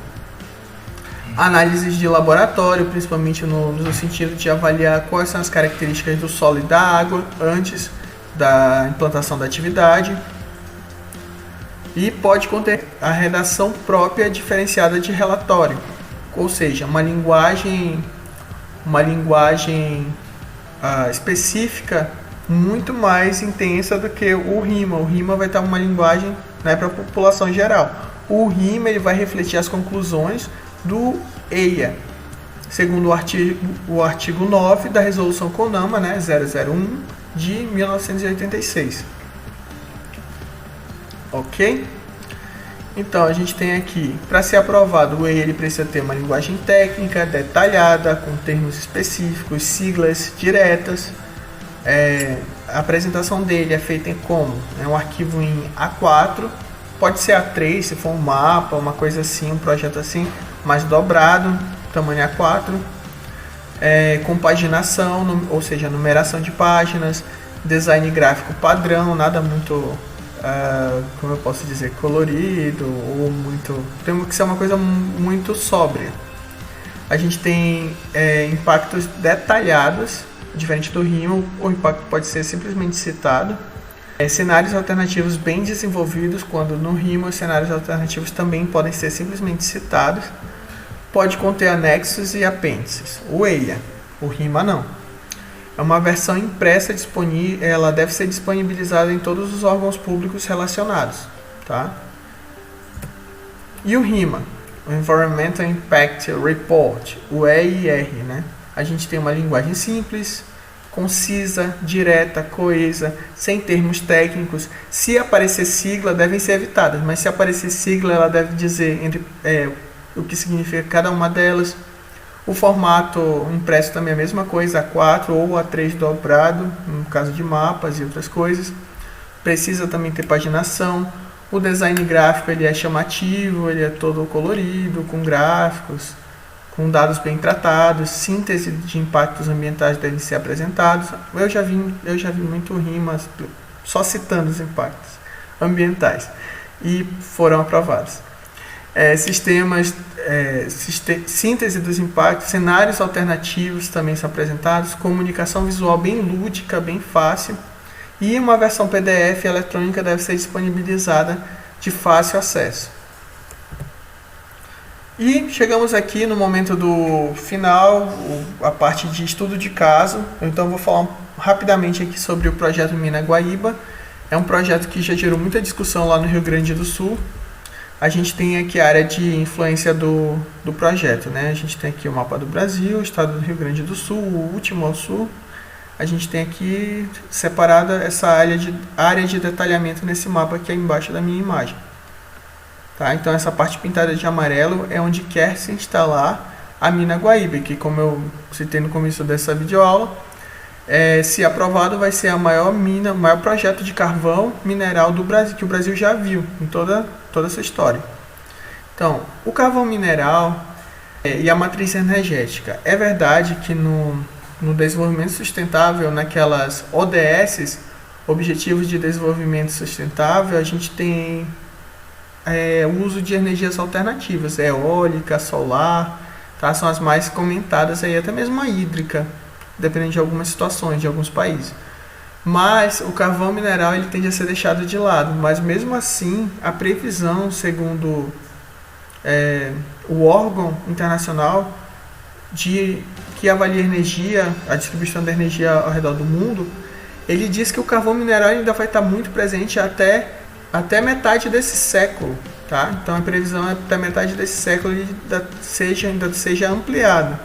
Análises de laboratório, principalmente no sentido de avaliar quais são as características do solo e da água antes da implantação da atividade. E pode conter a redação própria diferenciada de relatório, ou seja, uma linguagem específica muito mais intensa do que o RIMA. O RIMA vai estar uma linguagem, né, para a população geral. O RIMA, ele vai refletir as conclusões do EIA, segundo o artigo 9 da Resolução CONAMA, né, 001 de 1986. Ok? Então, a gente tem aqui, para ser aprovado, o EIA, ele precisa ter uma linguagem técnica, detalhada, com termos específicos, siglas diretas. A apresentação dele é feita em como? É um arquivo em A4, pode ser A3 se for um mapa, uma coisa assim, um projeto assim, mas dobrado, tamanho A4. Compaginação, ou seja, numeração de páginas, design gráfico padrão, nada muito, como eu posso dizer, colorido, ou muito, tem que ser uma coisa muito sóbria. A gente tem impactos detalhados, diferente do RIMA, o impacto pode ser simplesmente citado. Cenários alternativos bem desenvolvidos, quando no RIMA os cenários alternativos também podem ser simplesmente citados. Pode conter anexos e apêndices. O EIA, o RIMA não. É uma versão impressa disponível, ela deve ser disponibilizada em todos os órgãos públicos relacionados, tá? E o RIMA, o Environmental Impact Report, o EIR, né? A gente tem uma linguagem simples, concisa, direta, coesa, sem termos técnicos. Se aparecer sigla, devem ser evitadas, mas se aparecer sigla, ela deve dizer o que significa cada uma delas. O formato impresso também é a mesma coisa, A4 ou A3 dobrado, no caso de mapas e outras coisas. Precisa também ter paginação. O design gráfico ele é chamativo, ele é todo colorido, com gráficos, com dados bem tratados, síntese de impactos ambientais devem ser apresentados. Eu já vi muito rimas só citando os impactos ambientais e foram aprovados. Síntese dos impactos, cenários alternativos também são apresentados, comunicação visual bem lúdica, bem fácil, e uma versão PDF eletrônica deve ser disponibilizada de fácil acesso. E chegamos aqui no momento do final, a parte de estudo de caso. Então vou falar rapidamente aqui sobre o projeto Mina Guaíba. É um projeto que já gerou muita discussão lá no Rio Grande do Sul. A gente tem aqui a área de influência do projeto, né? A gente tem aqui o mapa do Brasil, o estado do Rio Grande do Sul, o último ao sul. A gente tem aqui separada essa área de detalhamento nesse mapa aqui embaixo da minha imagem. Tá? Então essa parte pintada de amarelo é onde quer se instalar a mina Guaíba, que, como eu citei no começo dessa videoaula, se aprovado vai ser a maior projeto de carvão mineral do Brasil, que o Brasil já viu em toda essa história. Então, o carvão mineral e a matriz energética. É verdade que no desenvolvimento sustentável, naquelas ODS, Objetivos de Desenvolvimento Sustentável, a gente tem o uso de energias alternativas, eólica, solar, tá? São as mais comentadas aí, até mesmo a hídrica, dependendo de algumas situações, de alguns países. Mas o carvão mineral ele tende a ser deixado de lado, mas mesmo assim a previsão, segundo o órgão internacional que avalia energia, a distribuição da energia ao redor do mundo, ele diz que o carvão mineral ainda vai estar muito presente até metade desse século, tá? Então a previsão é que até metade desse século ele ainda seja ampliado.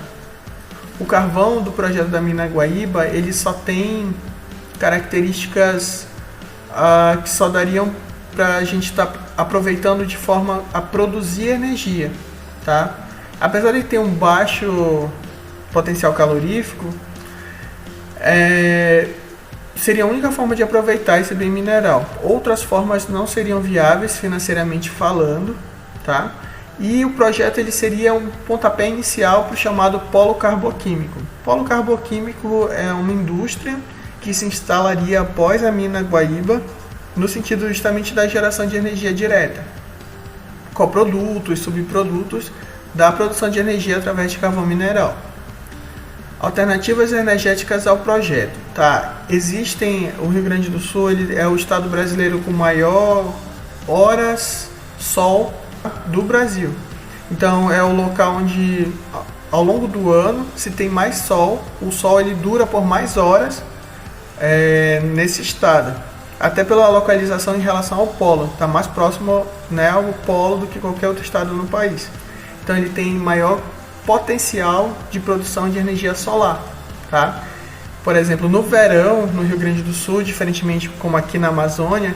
O carvão do projeto da mina Guaíba, ele só tem características que só dariam para a gente estar aproveitando de forma a produzir energia, tá? Apesar de ter um baixo potencial calorífico, seria a única forma de aproveitar esse bem mineral. Outras formas não seriam viáveis financeiramente falando, tá? E o projeto ele seria um pontapé inicial para o chamado polo carboquímico. Polo carboquímico é uma indústria que se instalaria após a mina Guaíba, no sentido justamente da geração de energia direta, coprodutos, subprodutos da produção de energia através de carvão mineral. Alternativas energéticas ao projeto, tá? O Rio Grande do Sul ele é o estado brasileiro com maior horas sol do Brasil. Então é o local onde ao longo do ano se tem mais sol, o sol ele dura por mais horas nesse estado. Até pela localização em relação ao polo, está mais próximo, né, ao polo do que qualquer outro estado no país. Então ele tem maior potencial de produção de energia solar, tá? Por exemplo, no verão, no Rio Grande do Sul, diferentemente como aqui na Amazônia,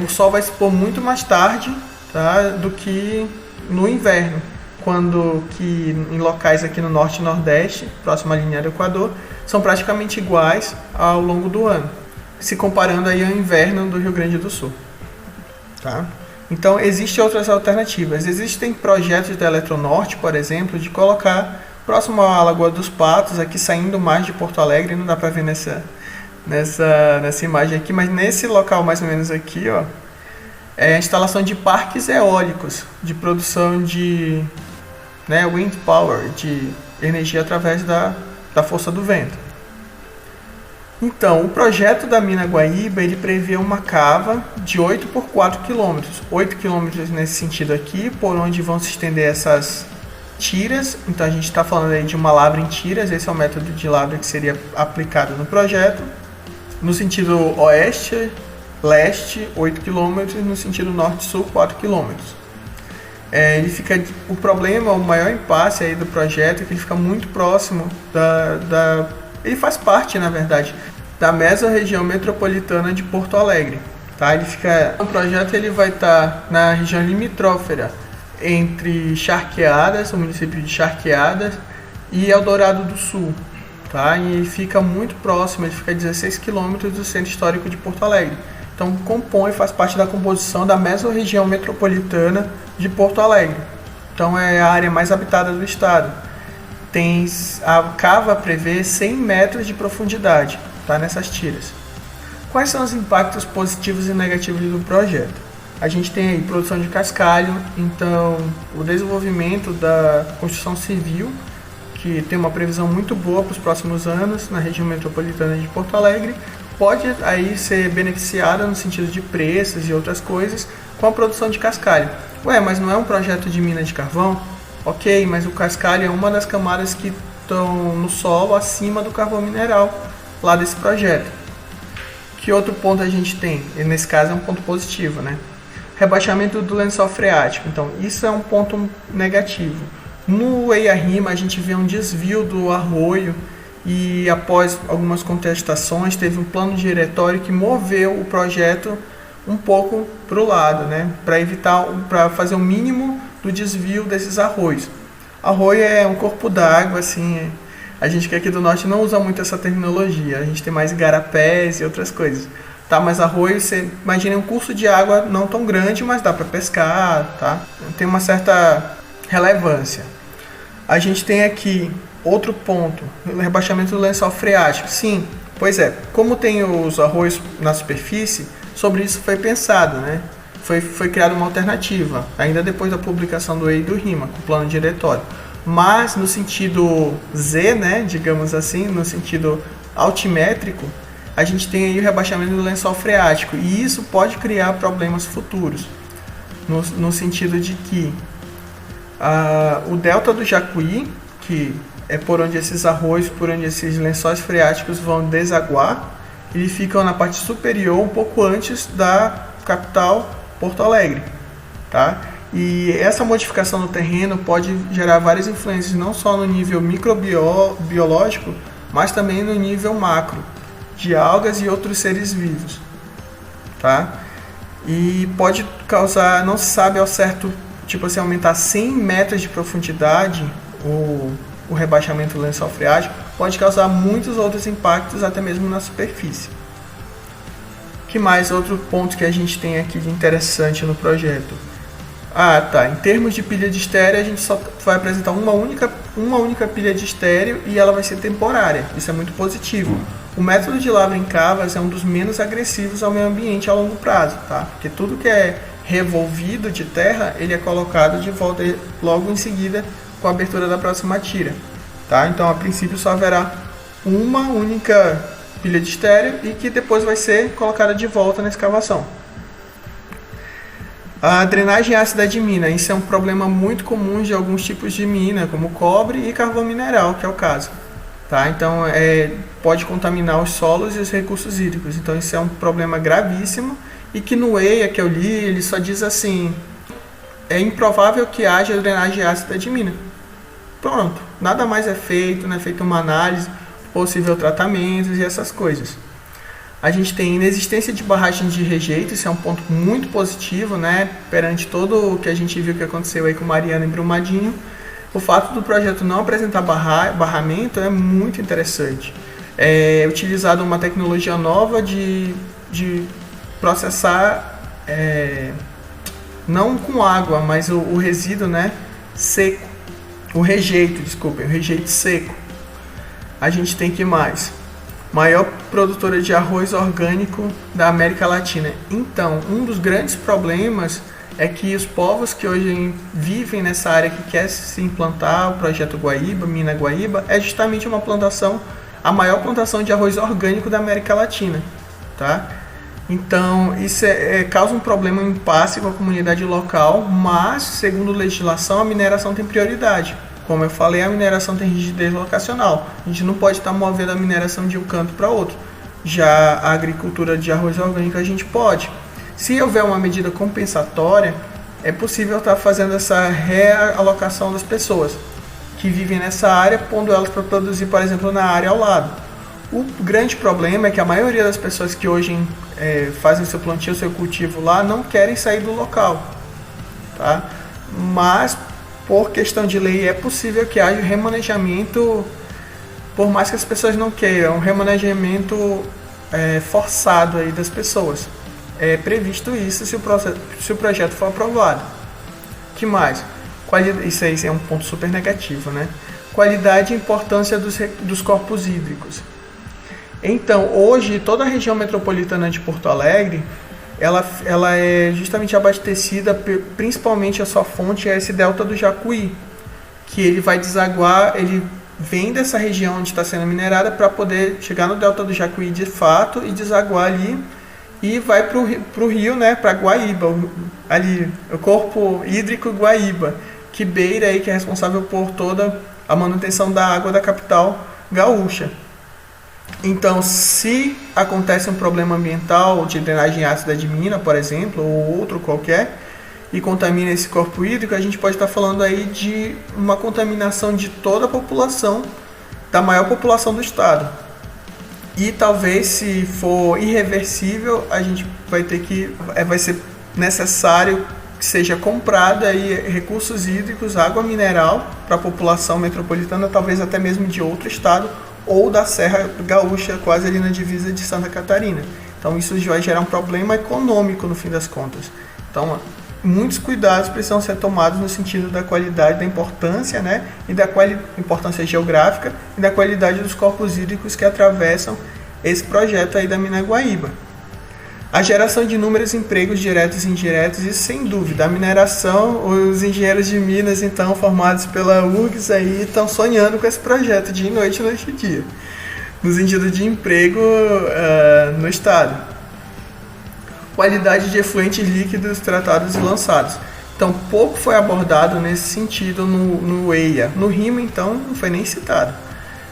o sol vai se pôr muito mais tarde, tá, do que no inverno, quando que em locais aqui no norte e nordeste, próximo à linha do Equador, são praticamente iguais ao longo do ano, se comparando aí ao inverno do Rio Grande do Sul, tá? Então, existem outras alternativas. Existem projetos da Eletronorte, por exemplo, de colocar próximo à Lagoa dos Patos, aqui saindo mais de Porto Alegre, não dá para ver nessa imagem aqui, mas nesse local mais ou menos aqui, ó, é a instalação de parques eólicos, de produção de wind power, de energia através da força do vento. Então, o projeto da mina Guaíba, ele prevê uma cava de 8 por 4 km. 8 km nesse sentido aqui, por onde vão se estender essas tiras. Então, a gente está falando aí de uma lavra em tiras. Esse é o método de lavra que seria aplicado no projeto. No sentido oeste, leste, 8 km. No sentido norte-sul, 4 km. O problema, o maior impasse aí do projeto é que ele fica muito próximo ele faz parte, na verdade, da mesorregião metropolitana de Porto Alegre. Tá? O projeto ele vai estar na região limítrofe entre Charqueadas, o município de Charqueadas, e Eldorado do Sul. Tá? E ele fica muito próximo, ele fica a 16 quilômetros do centro histórico de Porto Alegre. Então faz parte da composição da mesorregião metropolitana de Porto Alegre. Então é a área mais habitada do estado. A cava prevê 100 metros de profundidade, tá, nessas tiras. Quais são os impactos positivos e negativos do projeto? A gente tem aí produção de cascalho, então o desenvolvimento da construção civil, que tem uma previsão muito boa para os próximos anos na região metropolitana de Porto Alegre, pode aí ser beneficiada no sentido de preços e outras coisas com a produção de cascalho. Mas não é um projeto de mina de carvão? Ok, mas o cascalho é uma das camadas que estão no solo acima do carvão mineral lá desse projeto. Que outro ponto a gente tem? E nesse caso é um ponto positivo, né? Rebaixamento do lençol freático. Então isso é um ponto negativo. No EIA-RIMA a gente vê um desvio do arroio e após algumas contestações teve um plano diretório que moveu o projeto um pouco para o lado, né? Para fazer o mínimo do desvio desses arroios. Arroio é um corpo d'água, assim, a gente que aqui do norte não usa muito essa terminologia, a gente tem mais igarapés e outras coisas. Tá, mas arroio, você imagina um curso de água não tão grande, mas dá para pescar, tá? Tem uma certa relevância. A gente tem aqui outro ponto, o rebaixamento do lençol freático. Sim, pois é, como tem os arroios na superfície, sobre isso foi pensado, né? Foi criada uma alternativa, ainda depois da publicação do EI do RIMA, com o plano diretório. Mas no sentido Z, né, digamos assim, no sentido altimétrico, a gente tem aí o rebaixamento do lençol freático, e isso pode criar problemas futuros, no sentido de que o delta do Jacuí, que é por onde esses arroios, por onde esses lençóis freáticos vão desaguar, eles ficam na parte superior, um pouco antes da capital Porto Alegre, tá? E essa modificação no terreno pode gerar várias influências, não só no nível microbiológico, mas também no nível macro, de algas e outros seres vivos, tá? E pode causar, não se sabe ao certo, tipo assim, aumentar 100 metros de profundidade, o rebaixamento do lençol freático, pode causar muitos outros impactos, até mesmo na superfície. Que mais outro ponto que a gente tem aqui de interessante no projeto? Em termos de pilha de estéreo, a gente só vai apresentar uma única pilha de estéreo e ela vai ser temporária. Isso é muito positivo. O método de lavra em cavas é um dos menos agressivos ao meio ambiente a longo prazo, tá? Porque tudo que é revolvido de terra, ele é colocado de volta logo em seguida com a abertura da próxima tira, tá? Então, a princípio, só haverá uma única pilha de estéreo e que depois vai ser colocada de volta na escavação. A drenagem ácida de mina, isso é um problema muito comum de alguns tipos de mina, como cobre e carvão mineral, que é o caso. Tá? Então, pode contaminar os solos e os recursos hídricos. Então, isso é um problema gravíssimo e que no EIA que eu li, ele só diz assim, é improvável que haja drenagem ácida de mina. Pronto, nada mais é feito, não é feita uma análise, possível tratamentos e essas coisas. A gente tem inexistência de barragem de rejeito, isso é um ponto muito positivo, né? Perante todo o que a gente viu que aconteceu aí com Mariana e Brumadinho. O fato do projeto não apresentar barramento é muito interessante. É utilizada uma tecnologia nova de processar, não com água, mas o resíduo, né, seco. O rejeito seco. A gente tem que mais? Maior produtora de arroz orgânico da América Latina. Então, um dos grandes problemas é que os povos que hoje vivem nessa área que quer se implantar, o projeto Guaíba, Mina Guaíba, é justamente a maior plantação de arroz orgânico da América Latina, tá? Então, isso causa um problema, um impasse com a comunidade local, mas, segundo legislação, a mineração tem prioridade. Como eu falei, a mineração tem rigidez locacional. A gente não pode estar movendo a mineração de um canto para outro. Já a agricultura de arroz orgânico a gente pode. Se houver uma medida compensatória, é possível estar fazendo essa realocação das pessoas que vivem nessa área, pondo elas para produzir, por exemplo, na área ao lado. O grande problema é que a maioria das pessoas que hoje fazem seu plantio, seu cultivo lá, não querem sair do local, tá? Mas, por questão de lei, é possível que haja remanejamento, por mais que as pessoas não queiram, um remanejamento forçado aí das pessoas. É previsto isso se o projeto for aprovado. Que mais? Isso aí é um ponto super negativo, né? Qualidade e importância dos corpos hídricos. Então, hoje, toda a região metropolitana de Porto Alegre, ela é justamente abastecida, principalmente a sua fonte é esse delta do Jacuí, que ele vai desaguar, ele vem dessa região onde está sendo minerada para poder chegar no delta do Jacuí de fato e desaguar ali e vai para o rio, né, para Guaíba, ali, o corpo hídrico Guaíba, que beira aí, que é responsável por toda a manutenção da água da capital gaúcha. Então, se acontece um problema ambiental de drenagem ácida de mina, por exemplo, ou outro qualquer, e contamina esse corpo hídrico, a gente pode estar falando aí de uma contaminação de toda a população, da maior população do estado. E talvez, se for irreversível, a gente vai ser necessário que seja comprado aí recursos hídricos, água mineral para a população metropolitana, talvez até mesmo de outro estado, ou da Serra Gaúcha, quase ali na divisa de Santa Catarina. Então isso vai gerar um problema econômico no fim das contas. Então muitos cuidados precisam ser tomados no sentido da qualidade, da importância, né? E da importância geográfica e da qualidade dos corpos hídricos que atravessam esse projeto aí da mina Guaíba. A geração de inúmeros empregos diretos e indiretos, isso sem dúvida. A mineração, os engenheiros de Minas, então, formados pela URGS, aí, estão sonhando com esse projeto dia e noite e dia, no sentido de emprego no estado. Qualidade de efluentes líquidos tratados e lançados. Então, pouco foi abordado nesse sentido no EIA. No RIMA, então, não foi nem citado.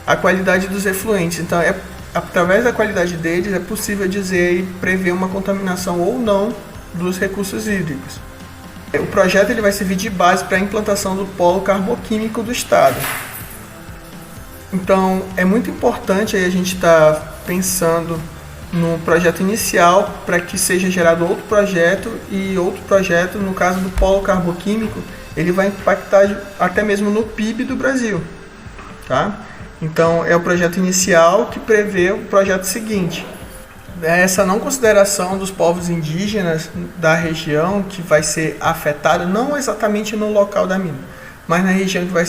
A qualidade dos efluentes, então, através da qualidade deles é possível dizer e prever uma contaminação ou não dos recursos hídricos. O projeto ele vai servir de base para a implantação do polo carboquímico do estado. Então é muito importante aí a gente estar pensando no projeto inicial para que seja gerado outro projeto, e outro projeto, no caso do polo carboquímico, ele vai impactar até mesmo no PIB do Brasil, tá? Então, é o projeto inicial que prevê o projeto seguinte. Essa não consideração dos povos indígenas da região que vai ser afetada, não exatamente no local da mina, mas na região que vai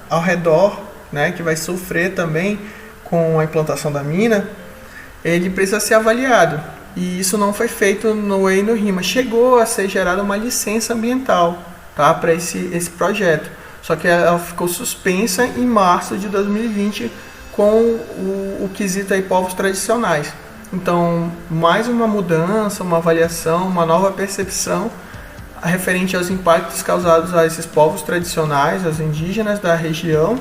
ao redor, né, que vai sofrer também com a implantação da mina, ele precisa ser avaliado. E isso não foi feito no EI e no RIMA. Chegou a ser gerada uma licença ambiental, tá, para esse projeto. Só que ela ficou suspensa em março de 2020 com o quesito aí povos tradicionais. Então, mais uma mudança, uma avaliação, uma nova percepção referente aos impactos causados a esses povos tradicionais, aos indígenas da região,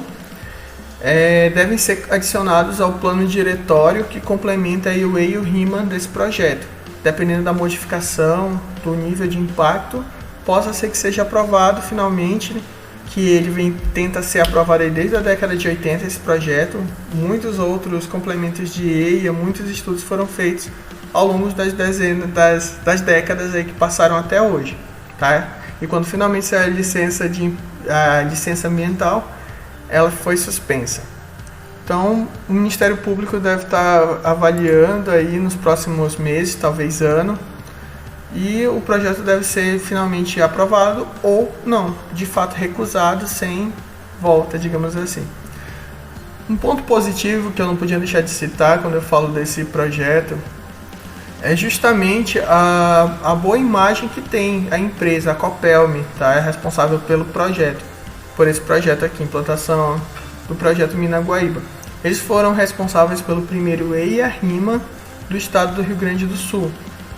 devem ser adicionados ao plano diretório que complementa aí o EI e o RIMA desse projeto. Dependendo da modificação, do nível de impacto, possa ser que seja aprovado finalmente, que ele tenta ser aprovado aí desde a década de 80, esse projeto. Muitos outros complementos de EIA, muitos estudos foram feitos ao longo das décadas aí que passaram até hoje, tá? E quando finalmente saiu a licença ambiental, ela foi suspensa. Então, o Ministério Público deve estar avaliando aí nos próximos meses, talvez ano, e o projeto deve ser finalmente aprovado ou não, de fato recusado, sem volta, digamos assim. Um ponto positivo que eu não podia deixar de citar quando eu falo desse projeto é justamente a boa imagem que tem a empresa, a Copelme, tá? É responsável pelo projeto, por esse projeto aqui, implantação do projeto Mina Guaíba. Eles foram responsáveis pelo primeiro EIA-RIMA do estado do Rio Grande do Sul.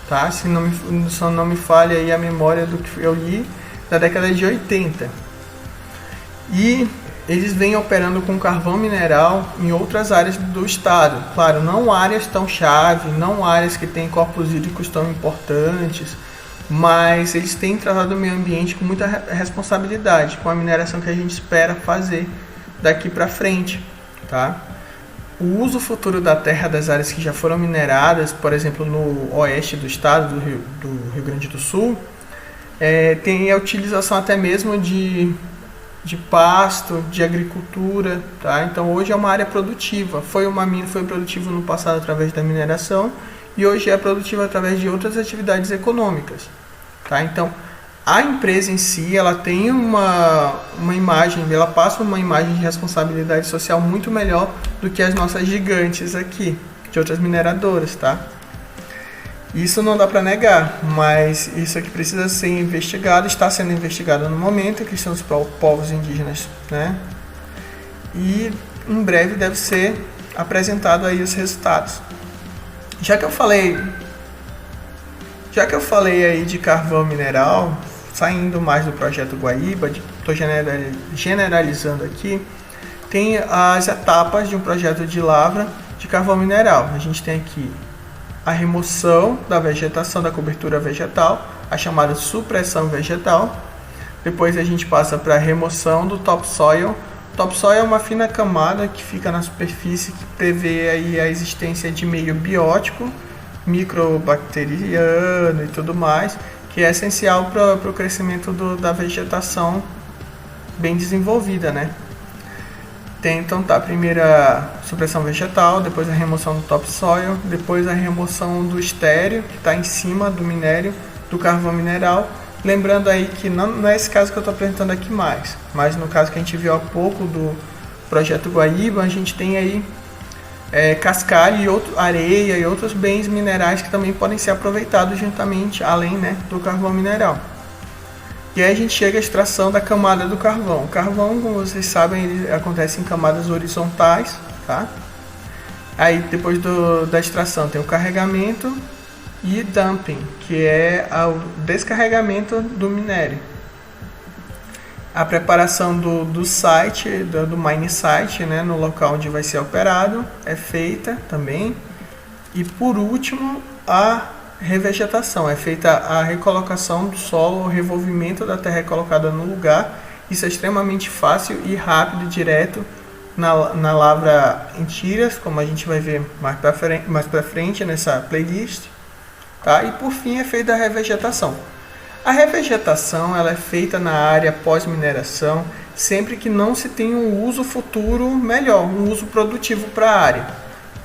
Tá? Se não me falha aí a memória do que eu li, da década de 80. E eles vêm operando com carvão mineral em outras áreas do estado. Claro, não áreas tão chave, não áreas que têm corpos hídricos tão importantes, mas eles têm tratado o meio ambiente com muita responsabilidade, com a mineração que a gente espera fazer daqui para frente, tá? O uso futuro da terra das áreas que já foram mineradas, por exemplo, no oeste do estado do Rio Grande do Sul, tem a utilização até mesmo de pasto, de agricultura, tá? Então hoje é uma área produtiva. Foi produtivo no passado através da mineração e hoje é produtiva através de outras atividades econômicas, tá? Então a empresa em si, ela tem uma imagem, ela passa uma imagem de responsabilidade social muito melhor do que as nossas gigantes aqui, de outras mineradoras, tá? Isso não dá para negar, mas isso aqui precisa ser investigado, está sendo investigado no momento, que são os povos indígenas, né? E em breve deve ser apresentado aí os resultados. Já que eu falei aí de carvão mineral, saindo mais do projeto Guaíba, estou generalizando aqui, tem as etapas de um projeto de lavra de carvão mineral. A gente tem aqui a remoção da vegetação, da cobertura vegetal, a chamada supressão vegetal. Depois a gente passa para a remoção do topsoil. Topsoil é uma fina camada que fica na superfície que prevê aí a existência de meio biótico, microbacteriano e tudo mais, que é essencial para o crescimento da vegetação bem desenvolvida, né? Então tá, primeiro a supressão vegetal, depois a remoção do topsoil, depois a remoção do estéreo, que está em cima do minério, do carvão mineral. Lembrando aí que não é esse caso que eu estou apresentando aqui mais, mas no caso que a gente viu há pouco do projeto Guaíba, a gente tem aí cascalho, areia e outros bens minerais que também podem ser aproveitados juntamente, além, né, do carvão mineral. E aí a gente chega à extração da camada do carvão. O carvão, como vocês sabem, ele acontece em camadas horizontais, tá? Aí depois da extração tem o carregamento e dumping, que é o descarregamento do minério. A preparação do site, do mine site, né, no local onde vai ser operado, é feita também. E por último, a revegetação, é feita a recolocação do solo, o revolvimento da terra colocada no lugar. Isso é extremamente fácil e rápido, direto na lavra em tiras, como a gente vai ver mais para frente nessa playlist, tá? E por fim é feita a revegetação. A revegetação ela é feita na área pós-mineração sempre que não se tem um uso futuro melhor, um uso produtivo para a área.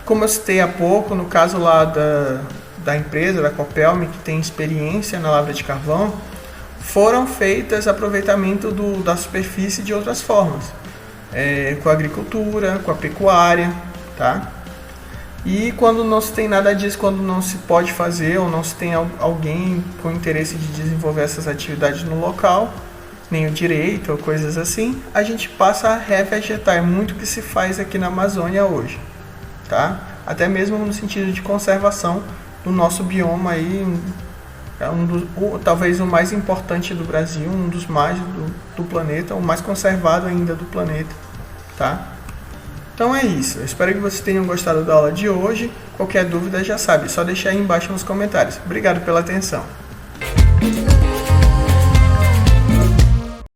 Como eu citei há pouco, no caso lá da empresa, da Copelme, que tem experiência na lavra de carvão, foram feitas aproveitamento da superfície de outras formas, com a agricultura, com a pecuária, tá? E quando não se tem nada disso, quando não se pode fazer ou não se tem alguém com interesse de desenvolver essas atividades no local, nem o direito ou coisas assim, a gente passa a revegetar. É muito o que se faz aqui na Amazônia hoje, tá? Até mesmo no sentido de conservação do nosso bioma aí, talvez o mais importante do Brasil, um dos mais do planeta, o mais conservado ainda do planeta, tá? Então é isso, eu espero que vocês tenham gostado da aula de hoje. Qualquer dúvida já sabe, é só deixar aí embaixo nos comentários. Obrigado pela atenção.